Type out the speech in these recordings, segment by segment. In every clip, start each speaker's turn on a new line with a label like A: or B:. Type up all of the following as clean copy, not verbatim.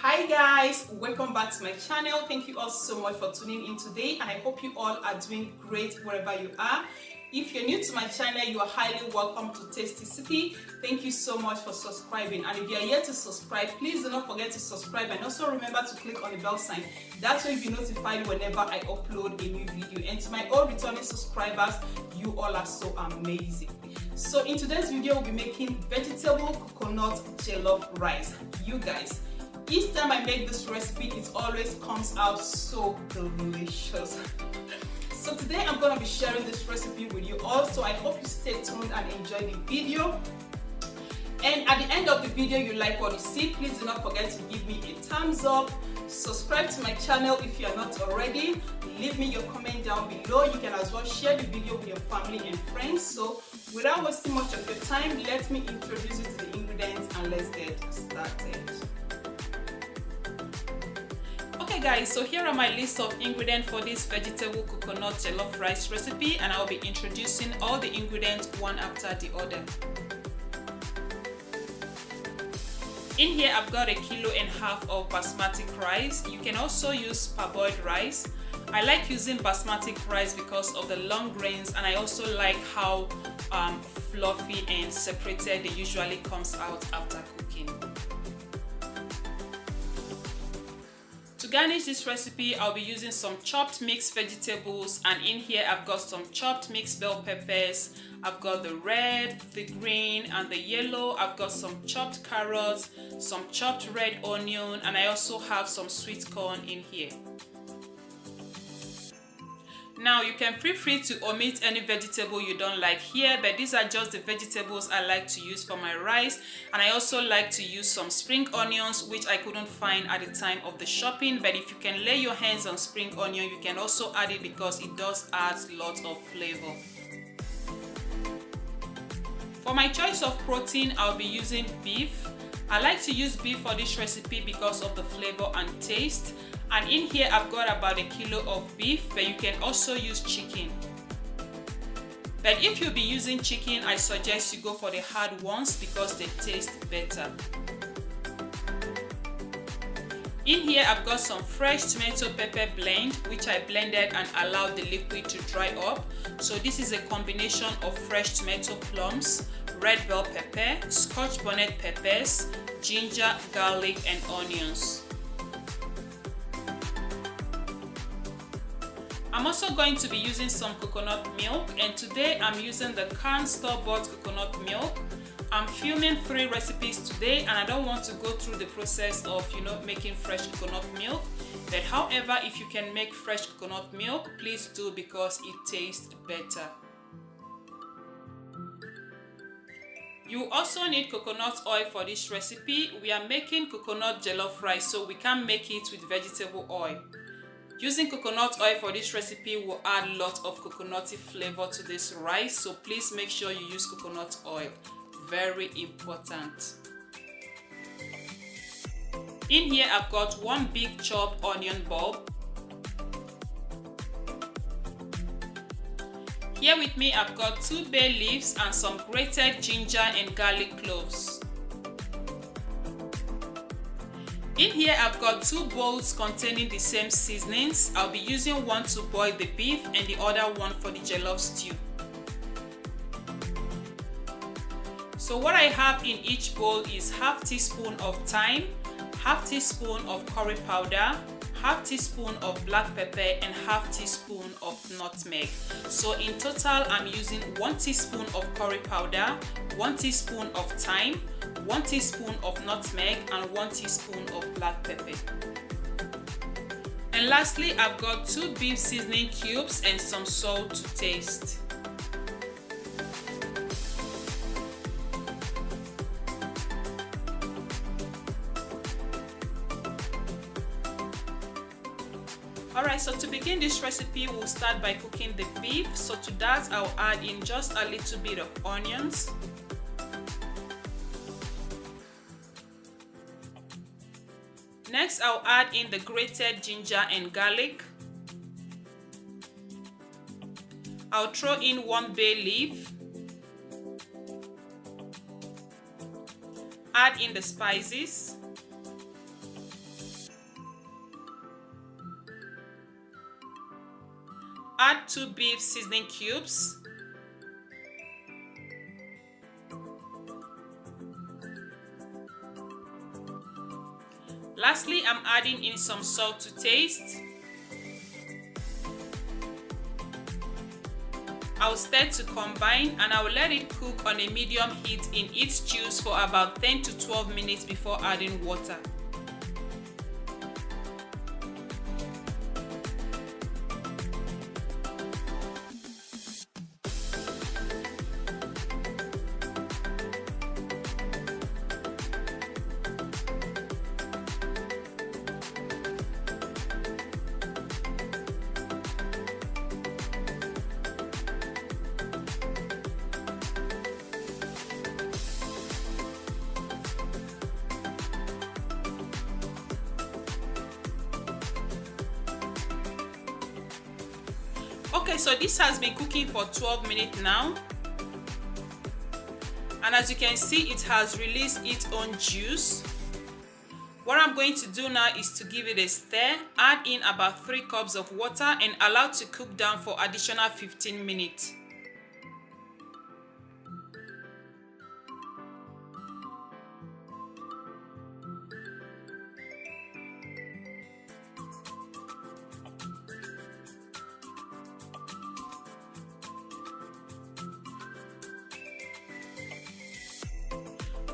A: Hi guys, welcome back to my channel. Thank you all so much for tuning in today, and I hope you all are doing great wherever you are. If you're new to my channel, you are highly welcome to Tasty City. Thank you so much for subscribing, and if you are yet to subscribe, please do not forget to subscribe, and also remember to click on the bell sign. That way you'll be notified whenever I upload a new video. And to my all returning subscribers, you all are so amazing. So in today's video, we'll be making vegetable coconut jollof rice. You guys, each time I make this recipe, it always comes out so delicious. So today I'm going to be sharing this recipe with you all, so I hope you stay tuned and enjoy the video. And at the end of the video, you like what you see, please do not forget to give me a thumbs up. Subscribe to my channel if you are not already. Leave me your comment down below. You can as well share the video with your family and friends. So without wasting much of your time, let me introduce you to the ingredients and let's get started. Okay guys, so here are my list of ingredients for this vegetable coconut jollof rice recipe, and I'll be introducing all the ingredients one after the other. In here I've got 1.5 kilos of basmati rice. You can also use parboiled rice. I like using basmati rice because of the long grains, and I also like how fluffy and separated it usually comes out after cooking. To garnish this recipe, I'll be using some chopped mixed vegetables, and in here I've got some chopped mixed bell peppers. I've got the red, the green, and the yellow. I've got some chopped carrots, some chopped red onion, and I also have some sweet corn in here. Now you can feel free to omit any vegetable you don't like here, but these are just the vegetables I like to use for my rice. And I also like to use some spring onions, which I couldn't find at the time of the shopping, but if you can lay your hands on spring onion, you can also add it because it does add lots of flavor. For my choice of protein, I'll be using beef. I like to use beef for this recipe because of the flavor and taste. And in here I've got about 1 kilo of beef, but you can also use chicken. But if you'll be using chicken, I suggest you go for the hard ones because they taste better. In here I've got some fresh tomato pepper blend, which I blended and allowed the liquid to dry up. So this is a combination of fresh tomato plums, red bell pepper, scotch bonnet peppers, ginger, garlic, and onions. I'm also going to be using some coconut milk, and today I'm using the canned store-bought coconut milk. I'm filming 3 recipes today, and I don't want to go through the process of making fresh coconut milk. But however, if you can make fresh coconut milk, please do, because it tastes better. You also need coconut oil for this recipe. We are making coconut jollof rice, so we can't make it with vegetable oil. Using coconut oil for this recipe will add lots of coconutty flavor to this rice, so please make sure you use coconut oil. Very important. In here I've got 1 big chopped onion bulb. Here with me I've got 2 bay leaves and some grated ginger and garlic cloves. In here I've got 2 bowls containing the same seasonings. I'll be using one to boil the beef and the other one for the jollof stew. So what I have in each bowl is ½ teaspoon of thyme, ½ teaspoon of curry powder, ½ teaspoon of black pepper, and ½ teaspoon of nutmeg. So in total I'm using 1 teaspoon of curry powder, 1 teaspoon of thyme, 1 teaspoon of nutmeg, and 1 teaspoon of black pepper. And lastly, I've got 2 beef seasoning cubes and some salt to taste. Alright, so to begin this recipe, we'll start by cooking the beef. So to that, I'll add in just a little bit of onions. Next, I'll add in the grated ginger and garlic. I'll throw in 1 bay leaf. Add in the spices. Add 2 beef seasoning cubes. Lastly, I'm adding in some salt to taste. I'll stir to combine and I will let it cook on a medium heat in its juice for about 10 to 12 minutes before adding water. Okay, so this has been cooking for 12 minutes now, and as you can see, it has released its own juice. What I'm going to do now is to give it a stir, add in about 3 cups of water and allow to cook down for additional 15 minutes.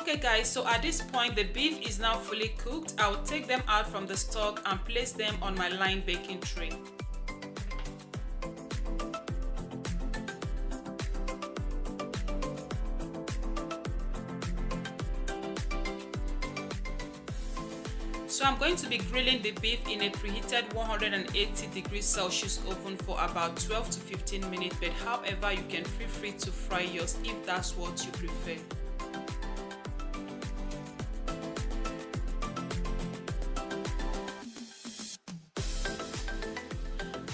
A: Okay guys, so at this point the beef is now fully cooked. I will take them out from the stock and place them on my line baking tray. So I'm going to be grilling the beef in a preheated 180 degrees Celsius oven for about 12 to 15 minutes, but however you can feel free to fry yours if that's what you prefer.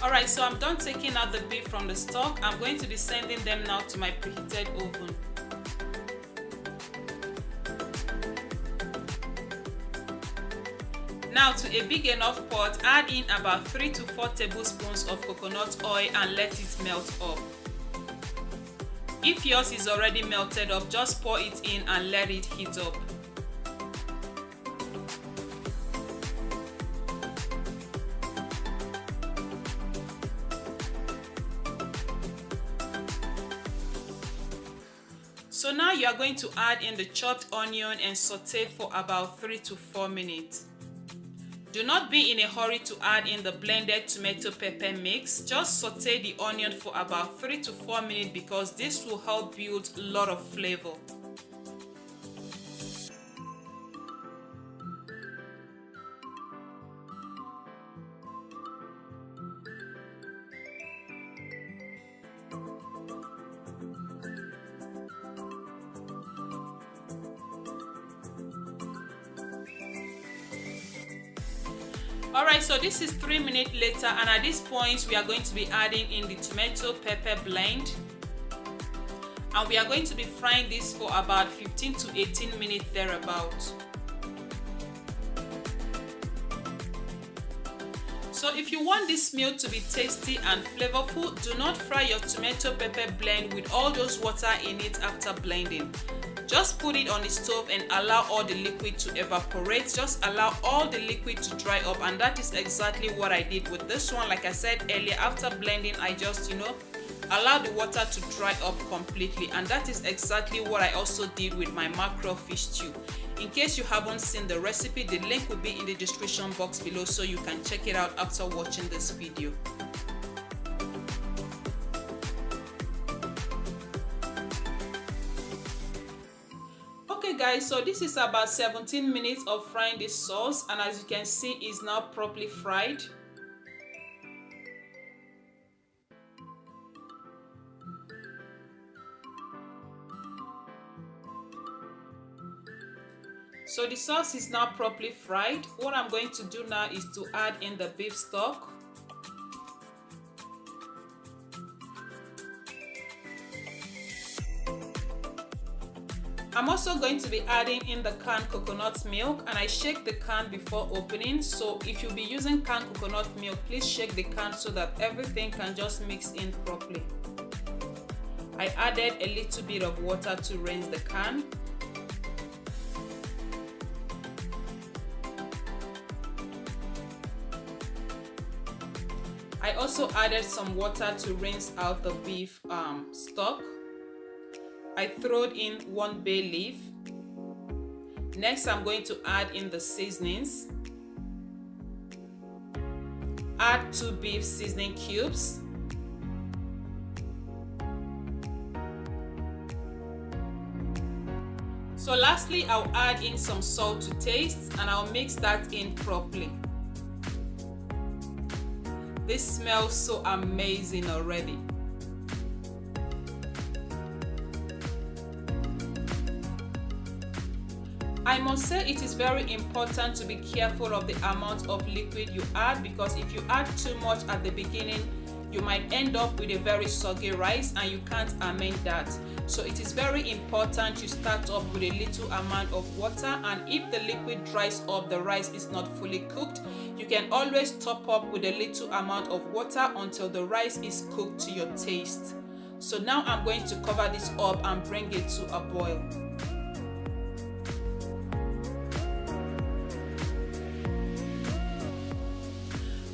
A: Alright, so I'm done taking out the beef from the stock. I'm going to be sending them now to my preheated oven. Now to a big enough pot, add in about 3 to 4 tablespoons of coconut oil and let it melt up. If yours is already melted up, just pour it in and let it heat up. So now you are going to add in the chopped onion and saute for about 3 to 4 minutes. Do not be in a hurry to add in the blended tomato pepper mix. Just saute the onion for about 3 to 4 minutes because this will help build a lot of flavor. Alright, so this is 3 minutes later, and at this point we are going to be adding in the tomato pepper blend, and we are going to be frying this for about 15 to 18 minutes thereabouts. So if you want this meal to be tasty and flavorful, do not fry your tomato pepper blend with all those water in it after blending. Just put it on the stove and allow all the liquid to evaporate. Just allow all the liquid to dry up, and that is exactly what I did with this one. Like I said earlier, after blending I just allow the water to dry up completely, and that is exactly what I also did with my mackerel fish stew. In case you haven't seen the recipe, the link will be in the description box below so you can check it out after watching this video. Okay guys, so this is about 17 minutes of frying this sauce, and as you can see, it's now properly fried. So the sauce is now properly fried. What I'm going to do now is to add in the beef stock. I'm also going to be adding in the canned coconut milk, and I shake the can before opening. So if you'll be using canned coconut milk, please shake the can so that everything can just mix in properly. I added a little bit of water to rinse the can. I also added some water to rinse out the beef stock. I threw in 1 bay leaf. Next, I'm going to add in the seasonings. Add 2 beef seasoning cubes. So lastly, I'll add in some salt to taste, and I'll mix that in properly. This smells so amazing already. I must say it is very important to be careful of the amount of liquid you add, because if you add too much at the beginning, you might end up with a very soggy rice, and you can't amend that. So it is very important you start off with a little amount of water, and if the liquid dries up, the rice is not fully cooked, you can always top up with a little amount of water until the rice is cooked to your taste. So now I'm going to cover this up and bring it to a boil.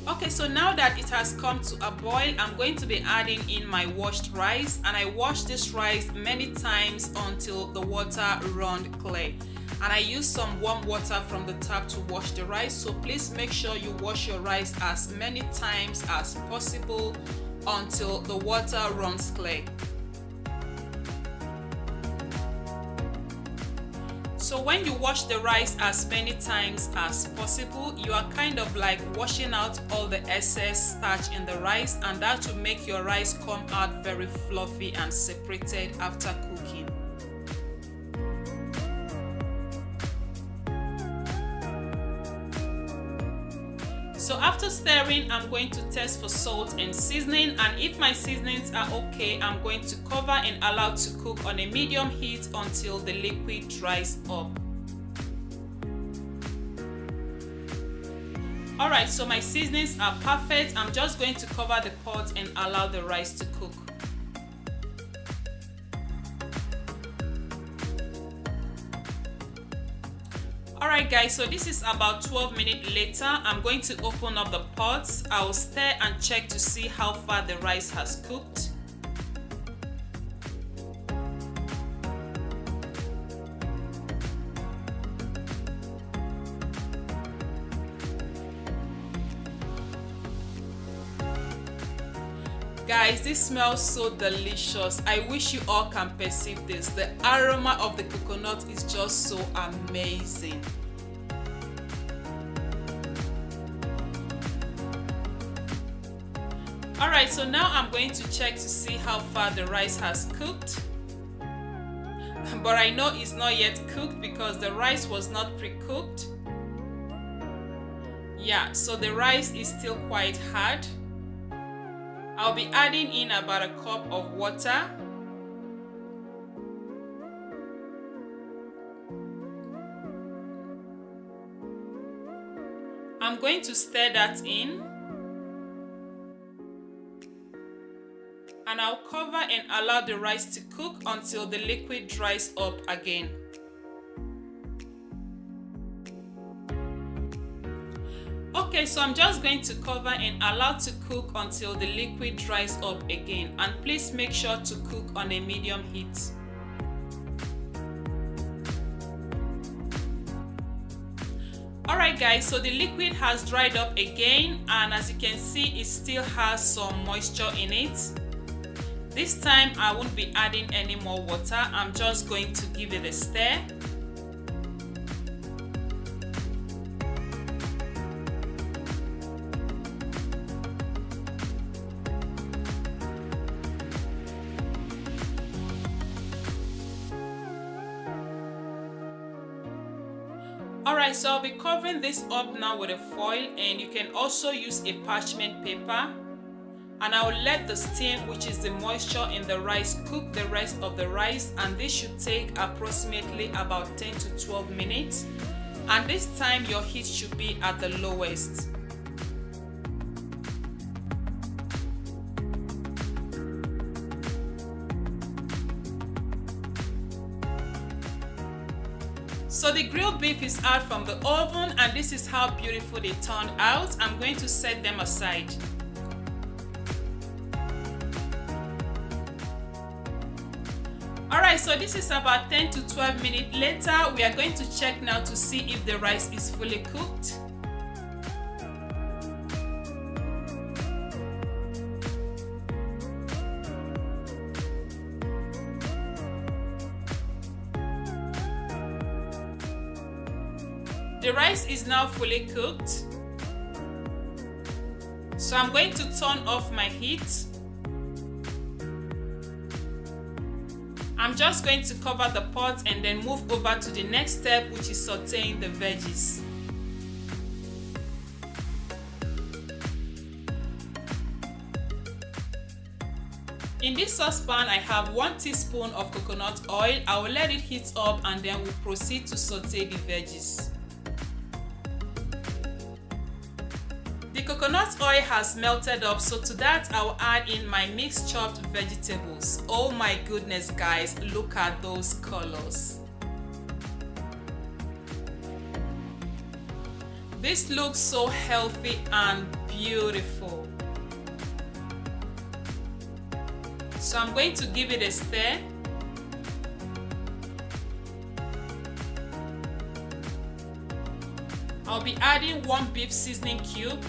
A: Okay, so now that it has come to a boil, I'm going to be adding in my washed rice, and I washed this rice many times until the water run clear. And I used some warm water from the tap to wash the rice, so please make sure you wash your rice as many times as possible until the water runs clear. So when you wash the rice as many times as possible, you are kind of like washing out all the excess starch in the rice, and that will make your rice come out very fluffy and separated after cooking. So after stirring, I'm going to test for salt and seasoning, and if my seasonings are okay, I'm going to cover and allow to cook on a medium heat until the liquid dries up. Alright, so my seasonings are perfect. I'm just going to cover the pot and allow the rice to cook. Alright guys, so this is about 12 minutes later. I'm going to open up the pot. I will stir and check to see how far the rice has cooked. Guys, this smells so delicious. I wish you all can perceive this. The aroma of the coconut is just so amazing. Alright, so now I'm going to check to see how far the rice has cooked. But I know it's not yet cooked because the rice was not pre-cooked. Yeah, so the rice is still quite hard. I'll be adding in about a cup of water. I'm going to stir that in. And I'll cover and allow the rice to cook until the liquid dries up again. Okay, so I'm just going to cover and allow to cook until the liquid dries up again, and please make sure to cook on a medium heat. Alright guys, so the liquid has dried up again, and as you can see, it still has some moisture in it. This time I won't be adding any more water. I'm just going to give it a stir. Alright, so I'll be covering this up now with a foil, and you can also use a parchment paper. and I will let the steam, which is the moisture in the rice, cook the rest of the rice, and this should take approximately about 10 to 12 minutes. And this time your heat should be at the lowest. So the grilled beef is out from the oven, and this is how beautiful they turned out. I'm going to set them aside. Alright, so this is about 10 to 12 minutes later. We are going to check now to see if the rice is fully cooked. The rice is now fully cooked. So I'm going to turn off my heat. I'm just going to cover the pot and then move over to the next step, which is sauteing the veggies. In this saucepan, I have 1 teaspoon of coconut oil. I will let it heat up and then we'll proceed to saute the veggies. The coconut oil has melted up, so to that I will add in my mixed chopped vegetables. Oh my goodness guys, look at those colors. This looks so healthy and beautiful. So I'm going to give it a stir. I'll be adding 1 beef seasoning cube.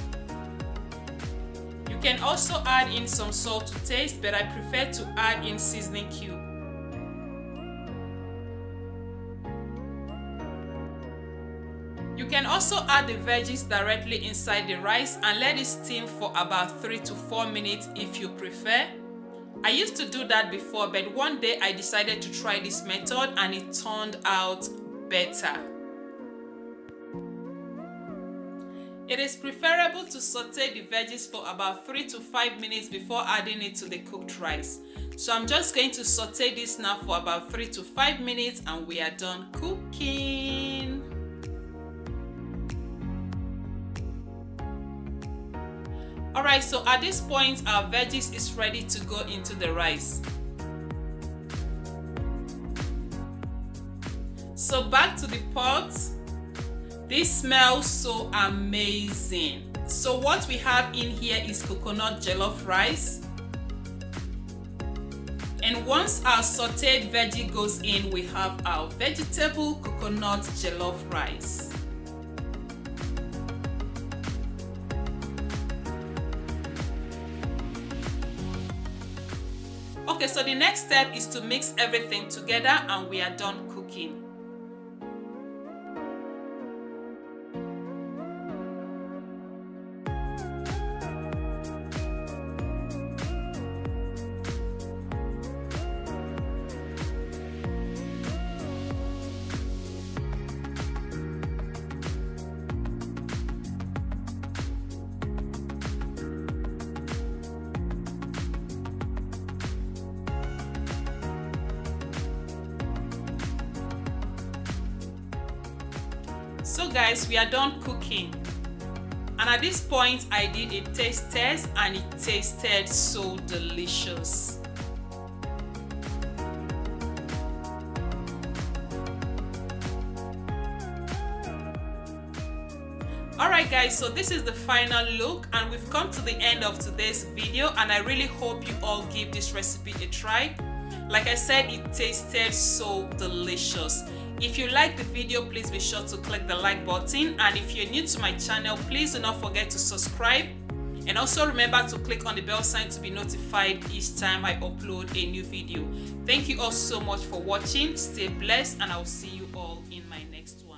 A: You can also add in some salt to taste, but I prefer to add in seasoning cube. You can also add the veggies directly inside the rice and let it steam for about 3 to 4 minutes if you prefer. I used to do that before, but one day I decided to try this method and it turned out better. It is preferable to saute the veggies for about 3 to 5 minutes before adding it to the cooked rice. So I'm just going to saute this now for about 3 to 5 minutes and we are done cooking. Alright, so at this point our veggies is ready to go into the rice. So back to the pot. This smells so amazing. So what we have in here is coconut jollof rice. And once our sauteed veggie goes in, we have our vegetable coconut jollof rice. Okay, so the next step is to mix everything together and we are done cooking. So guys, we are done cooking, and at this point I did a taste test and it tasted so delicious. Alright guys, so this is the final look and we've come to the end of today's video, and I really hope you all give this recipe a try. Like I said, it tasted so delicious. If you like the video, please be sure to click the like button, and if you're new to my channel, please do not forget to subscribe, and also remember to click on the bell sign to be notified each time I upload a new video. Thank you all so much for watching. Stay blessed and I'll see you all in my next one.